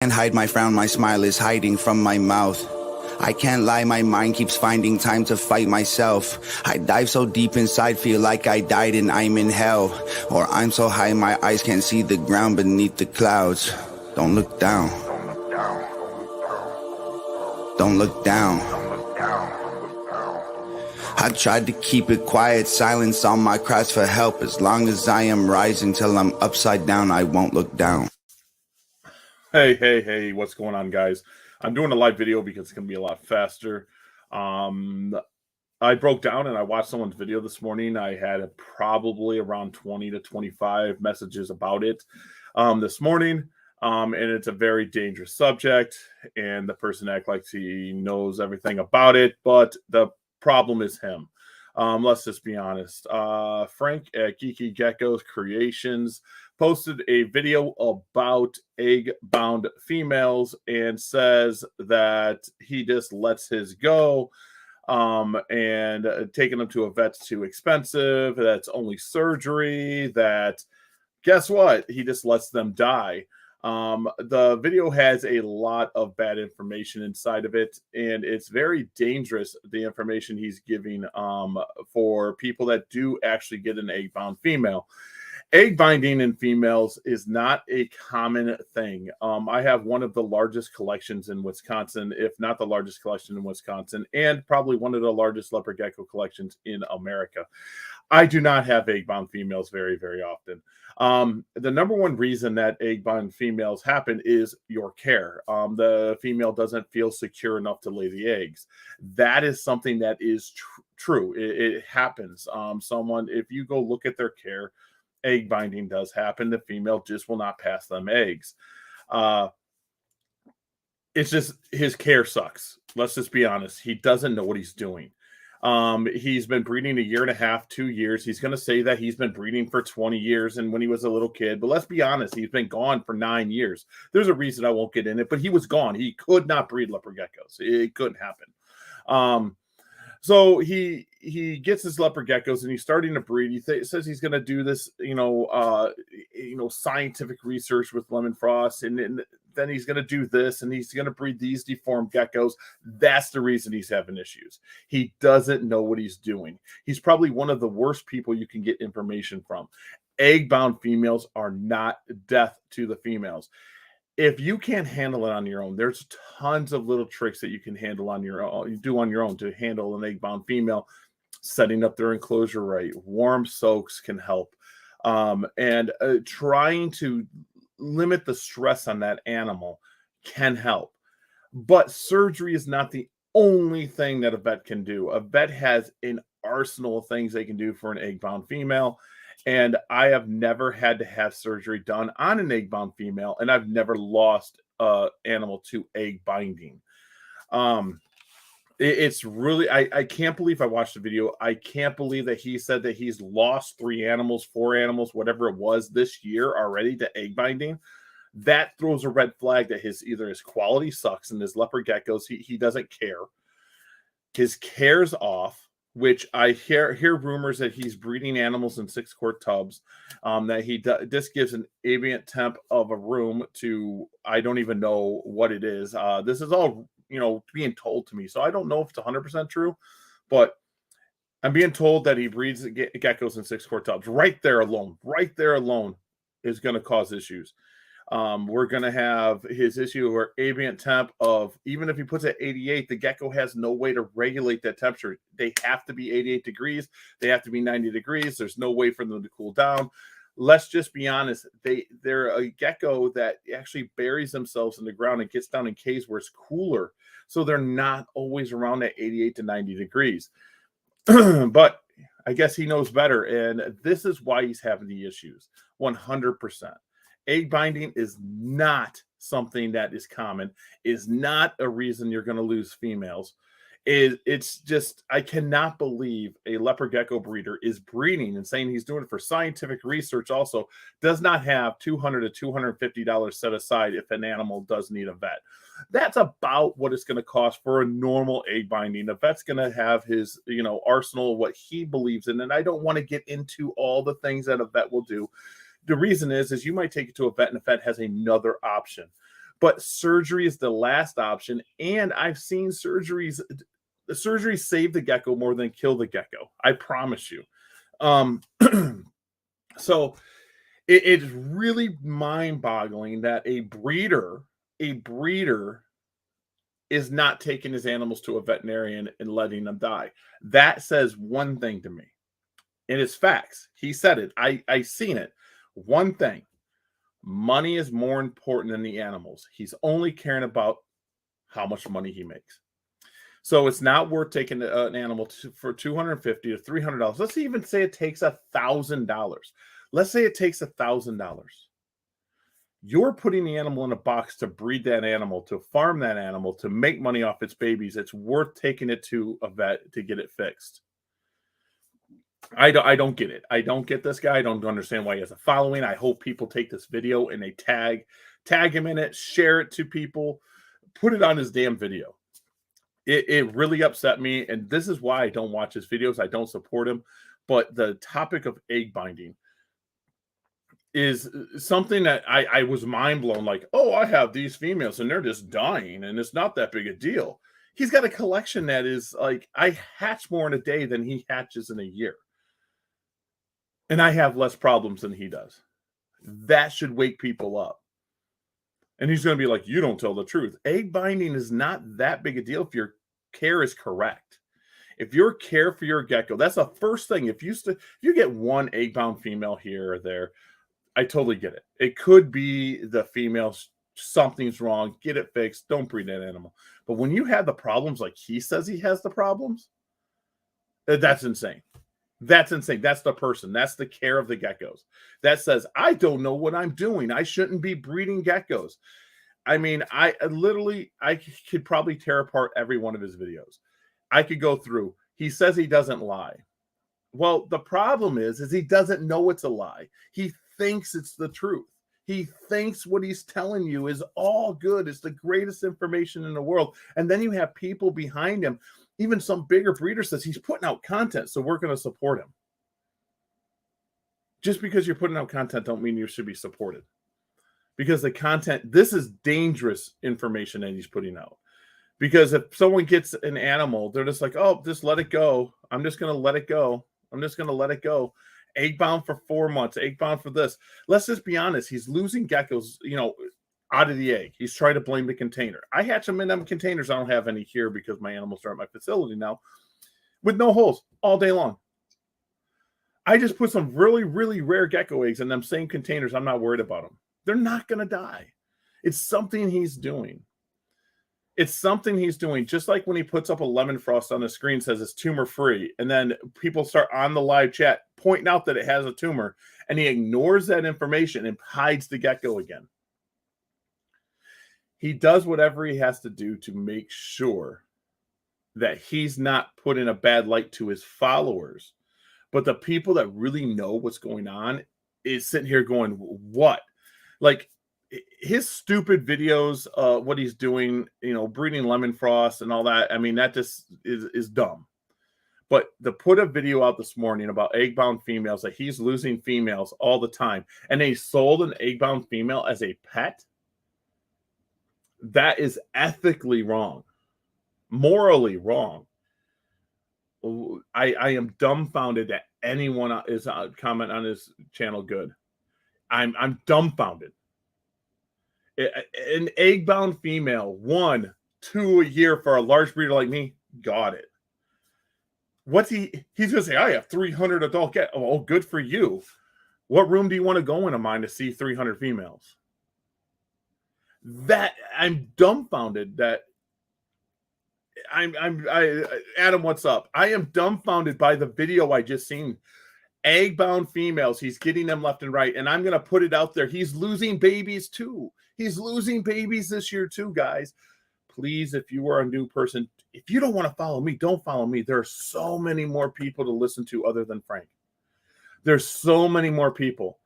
Can't hide my frown, my smile is hiding from my mouth. I can't lie, my mind keeps finding time to fight myself. I dive so deep inside, feel like I died and I'm in hell. Or I'm so high, my eyes can't see the ground beneath the clouds. Don't look down. Don't look down. I tried to keep it quiet, silence on my cries for help. As long as I am rising till I'm upside down, I won't look down. Hey, what's going on, guys? I'm doing a live video because it's going to be a lot faster. I broke down and I watched someone's video this morning. I had probably around 20 to 25 messages about it this morning. And it's a very dangerous subject, and the person acts like he knows everything about it, but the problem is him. Let's just be honest. Frank at Leopard Gecko's Creations posted a video about egg-bound females and says that he just lets his go, and taking them to a vet's too expensive, that's only surgery, that guess what? He just lets them die. The video has a lot of bad information inside of it, and it's very dangerous, the information he's giving for people that do actually get an egg-bound female. Egg binding in females is not a common thing. I have one of the largest collections in Wisconsin, if not the largest collection in Wisconsin, and probably one of the largest leopard gecko collections in America. I do not have egg bound females very, very often. The number one reason that egg bound females happen is your care. The female doesn't feel secure enough to lay the eggs. That is something that is true. It happens. If you go look at their care, egg binding does happen. The female just will not pass them eggs. It's just his care sucks. Let's just be honest. He doesn't know what he's doing. He's been breeding a year and a half, 2 years. He's going to say that he's been breeding for 20 years and when he was a little kid. But let's be honest, he's been gone for 9 years. There's a reason I won't get in it, but he was gone. He could not breed leopard geckos. It couldn't happen. So he gets his leopard geckos and he's starting to breed. He says he's going to do this, scientific research with lemon frost, and then he's going to do this, and he's going to breed these deformed geckos. That's the reason he's having issues. He doesn't know what he's doing. He's probably one of the worst people you can get information from. Egg-bound females are not death to the females. If you can't handle it on your own, there's tons of little tricks that you can handle on your own. You do on your own to handle an egg-bound female. Setting up their enclosure right, warm soaks can help, and trying to limit the stress on that animal can help. But surgery is not the only thing that a vet can do. A vet has an arsenal of things they can do for an egg-bound female. And I have never had to have surgery done on an egg-bound female, and I've never lost animal to egg binding. It's really, I can't believe I watched the video. I can't believe that he said that he's lost 4 animals, whatever it was this year already to egg binding. That throws a red flag that either his quality sucks and his leopard geckos, he doesn't care. His care's off, which I hear rumors that he's breeding animals in 6-quart tubs, that he just gives an ambient temp of a room to, I don't even know what it is. This is all, being told to me. So I don't know if it's 100% true, but I'm being told that he breeds geckos in 6-quart tubs. Right there alone is going to cause issues. We're going to have his issue where ambient temp of, even if he puts it at 88, the gecko has no way to regulate that temperature. They have to be 88 degrees. They have to be 90 degrees. There's no way for them to cool down. Let's just be honest. They're a gecko that actually buries themselves in the ground and gets down in caves where it's cooler. So they're not always around at 88 to 90 degrees. But I guess he knows better. And this is why he's having the issues. 100%. Egg binding is not something that is common, is not a reason you're going to lose females. It's just, I cannot believe a leopard gecko breeder is breeding and saying he's doing it for scientific research, also does not have $200 to $250 set aside if an animal does need a vet. That's about what it's going to cost for a normal egg binding. The vet's going to have his, arsenal of what he believes in. And I don't want to get into all the things that a vet will do. The reason is you might take it to a vet and the vet has another option. but surgery is the last option. And I've seen surgeries save the gecko more than kill the gecko. I promise you. So it's really mind-boggling that a breeder is not taking his animals to a veterinarian and letting them die. That says one thing to me, and it's facts. He said it. I seen it. One thing: money is more important than the animals. He's only caring about how much money he makes. So it's not worth taking an animal for $250 to $300. Let's even say it takes $1,000. Let's say it takes $1,000. You're putting the animal in a box to breed that animal, to farm that animal, to make money off its babies. It's worth taking it to a vet to get it fixed. I don't get it. I don't get this guy. I don't understand why he has a following. I hope people take this video and they tag him in it, share it to people, put it on his damn video. It really upset me, and this is why I don't watch his videos. I don't support him. But the topic of egg binding is something that I was mind blown. Like, oh, I have these females and they're just dying and it's not that big a deal. He's got a collection that is like, I hatch more in a day than he hatches in a year. And I have less problems than he does. That should wake people up. And he's going to be like, you don't tell the truth. Egg binding is not that big a deal if your care is correct. If your care for your gecko, that's the first thing. If you get one egg-bound female here or there, I totally get it. It could be the female, something's wrong, get it fixed, don't breed that animal. But when you have the problems like he says he has the problems, that's insane. That's insane. That's the person. That's the care of the geckos. That says, I don't know what I'm doing. I shouldn't be breeding geckos. I mean, I could probably tear apart every one of his videos. I could go through. He says he doesn't lie. Well, the problem is he doesn't know it's a lie. He thinks it's the truth. He thinks what he's telling you is all good. It's the greatest information in the world. And then you have people behind him. Even some bigger breeder says he's putting out content, so we're going to support him. Just because you're putting out content don't mean you should be supported. Because the content, this is dangerous information that he's putting out. Because if someone gets an animal, they're just like, oh, just let it go. I'm just going to let it go. I'm just going to let it go. Egg bound for 4 months, egg bound for this. Let's just be honest. He's losing geckos, out of the egg. He's trying to blame the container. I hatch them in them containers. I don't have any here because my animals are at my facility now with no holes all day long. I just put some really, really rare gecko eggs in them same containers. I'm not worried about them. They're not going to die. It's something he's doing. It's something he's doing. Just like when he puts up a lemon frost on the screen, says it's tumor free. And then people start on the live chat pointing out that it has a tumor. And he ignores that information and hides the gecko again. He does whatever he has to do to make sure that he's not put in a bad light to his followers. But the people that really know what's going on is sitting here going, what? Like his stupid videos, what he's doing, breeding lemon frost and all that. I mean, that just is dumb. But to put a video out this morning about egg-bound females, that he's losing females all the time, and they sold an egg-bound female as a pet, that is ethically wrong, morally wrong. I am dumbfounded that anyone is comment on his channel good. I'm dumbfounded. An egg-bound female, 1, 2 a year for a large breeder like me, got it. What's he's gonna say? I have 300 adult geckos. Oh, good for you. What room do you want to go in of mine to see 300 females? That I'm dumbfounded that Adam, what's up? I am dumbfounded by the video I just seen. Egg-bound females, he's getting them left and right, and I'm gonna put it out there. He's losing babies too. He's losing babies this year too, guys. Please, if you are a new person, if you don't want to follow me, don't follow me. There are so many more people to listen to other than Frank. There's so many more people.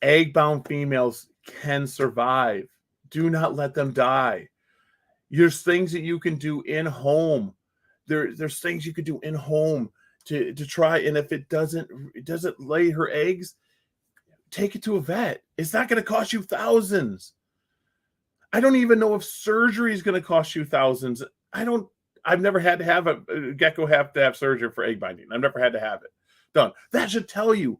Egg-bound females can survive. Do not let them die. There's things that you can do in home. There's things you could do in home to try. And if it doesn't lay her eggs, take it to a vet. It's not going to cost you thousands. I don't even know if surgery is going to cost you thousands. I've never had to have a gecko have to have surgery for egg binding. I've never had to have it done. That should tell you.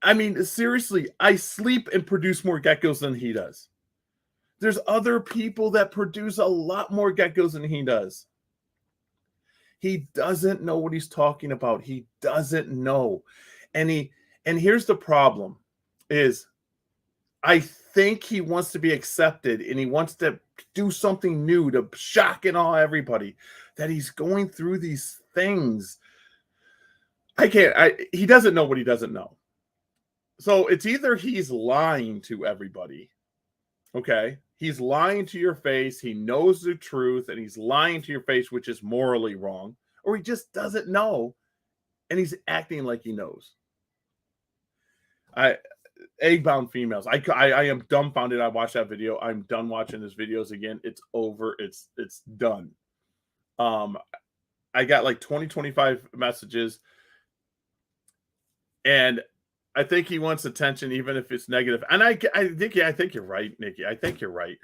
I mean, seriously, I sleep and produce more geckos than he does. There's other people that produce a lot more geckos than he does. He doesn't know what he's talking about. He doesn't know. And here's the problem is I think he wants to be accepted and he wants to do something new to shock and awe everybody that he's going through these things. He doesn't know what he doesn't know. So it's either he's lying to everybody, okay? He's lying to your face. He knows the truth and he's lying to your face, which is morally wrong, or he just doesn't know and he's acting like he knows. Egg-bound females. I am dumbfounded. I watched that video. I'm done watching his videos again. It's over. It's done. I got like 25 messages and I think he wants attention, even if it's negative. And I think you're right, Nikki. I think you're right.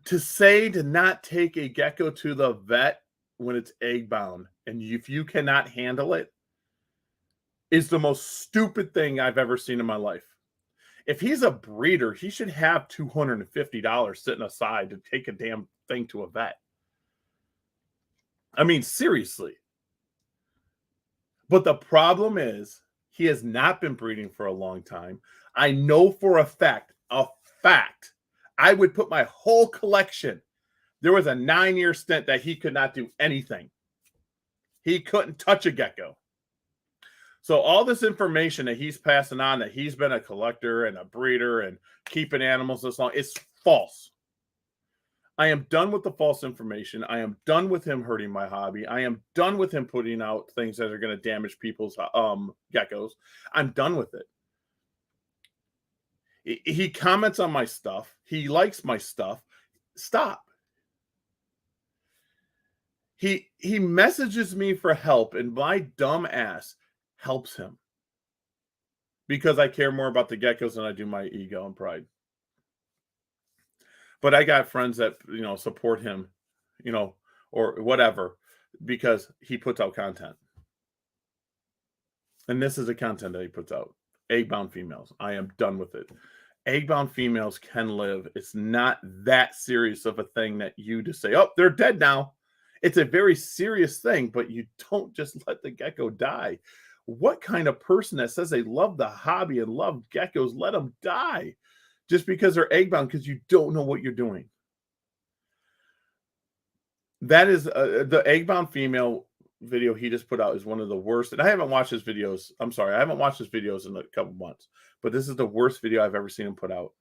To say to not take a gecko to the vet when it's egg bound, and if you cannot handle it, is the most stupid thing I've ever seen in my life. If he's a breeder, he should have $250 sitting aside to take a damn thing to a vet. I mean, seriously. But the problem is he has not been breeding for a long time. I know for a fact, I would put my whole collection. There was a 9-year stint that he could not do anything. He couldn't touch a gecko. So all this information that he's passing on, that he's been a collector and a breeder and keeping animals this long, it's false. I am done with the false information. I am done with him hurting my hobby. I am done with him putting out things that are going to damage people's geckos. I'm done with it. He comments on my stuff. He likes my stuff. Stop. He messages me for help, and my dumb ass helps him because I care more about the geckos than I do my ego and pride. But I got friends that, support him, or whatever, because he puts out content. And this is the content that he puts out. Egg-bound females. I am done with it. Egg-bound females can live. It's not that serious of a thing that you just say, oh, they're dead now. It's a very serious thing, but you don't just let the gecko die. What kind of person that says they love the hobby and love geckos, let them die? Just because they're egg-bound, because you don't know what you're doing. That is the egg-bound female video he just put out is one of the worst. And I haven't watched his videos. I'm sorry. I haven't watched his videos in a couple months. But this is the worst video I've ever seen him put out.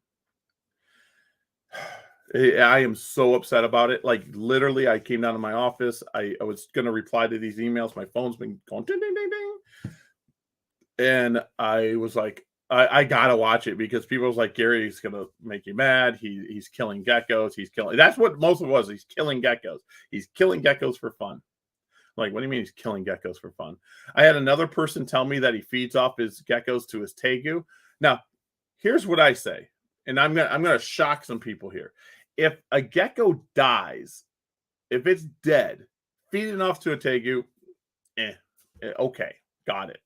I am so upset about it. Like, literally, I came down to my office. I was going to reply to these emails. My phone's been going ding, ding, ding, ding. And I was like, I gotta watch it because people was like, Gary's gonna make you mad. He's killing geckos. That's what most of it was. He's killing geckos. He's killing geckos for fun. Like, what do you mean he's killing geckos for fun? I had another person tell me that he feeds off his geckos to his tegu. Now, here's what I say, and I'm gonna shock some people here. If a gecko dies, if it's dead, feeding off to a tegu, okay, got it.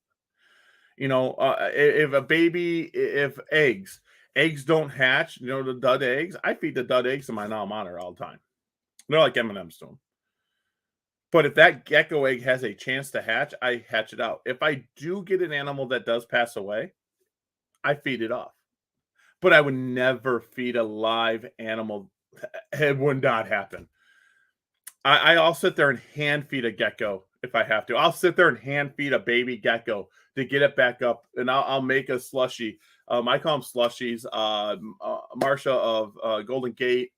If eggs don't hatch, the dud eggs, I feed the dud eggs to my alma mater all the time. They're like M&M's to them. But if that gecko egg has a chance to hatch, I hatch it out. If I do get an animal that does pass away, I feed it off. But I would never feed a live animal. It would not happen. I'll sit there and hand feed a gecko if I have to. I'll sit there and hand feed a baby gecko to get it back up, and I'll make a slushie. I call them slushies. Marsha of Golden Gate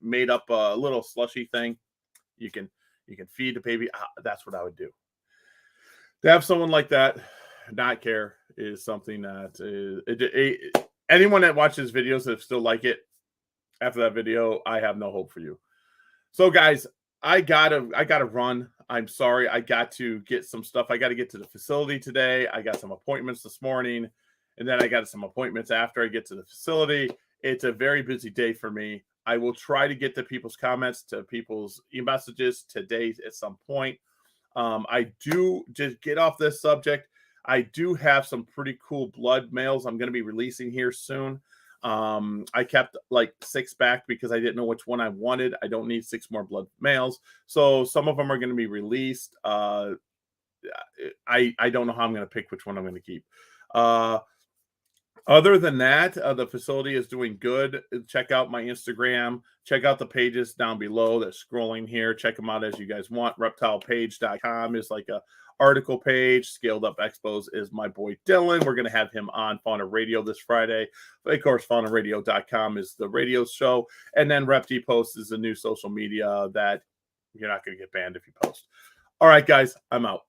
made up a little slushy thing. You can feed the baby. That's what I would do. To have someone like that not care is something that anyone that watches videos that still like it after that video, I have no hope for you. So, guys, I gotta run. I'm sorry. I got to get some stuff. I got to get to the facility today. I got some appointments this morning, And then I got some appointments after I get to the facility. It's a very busy day for me. I will try to get to people's comments, to people's messages today at some point. I do, just get off this subject, I do have some pretty cool blood mails I'm going to be releasing here soon. I kept like 6 back because I didn't know which one I wanted. I don't need 6 more blood mails. So some of them are going to be released. I don't know how I'm going to pick which one I'm going to keep. Other than that, the facility is doing good. Check out my Instagram. Check out the pages down below that's scrolling here. Check them out as you guys want. Reptilepage.com is like a article page. Scaled Up Expos is my boy Dylan. We're going to have him on Fauna Radio this Friday. Of course, faunaradio.com is the radio show. And then RepD Post is a new social media that you're not going to get banned if you post. All right, guys, I'm out.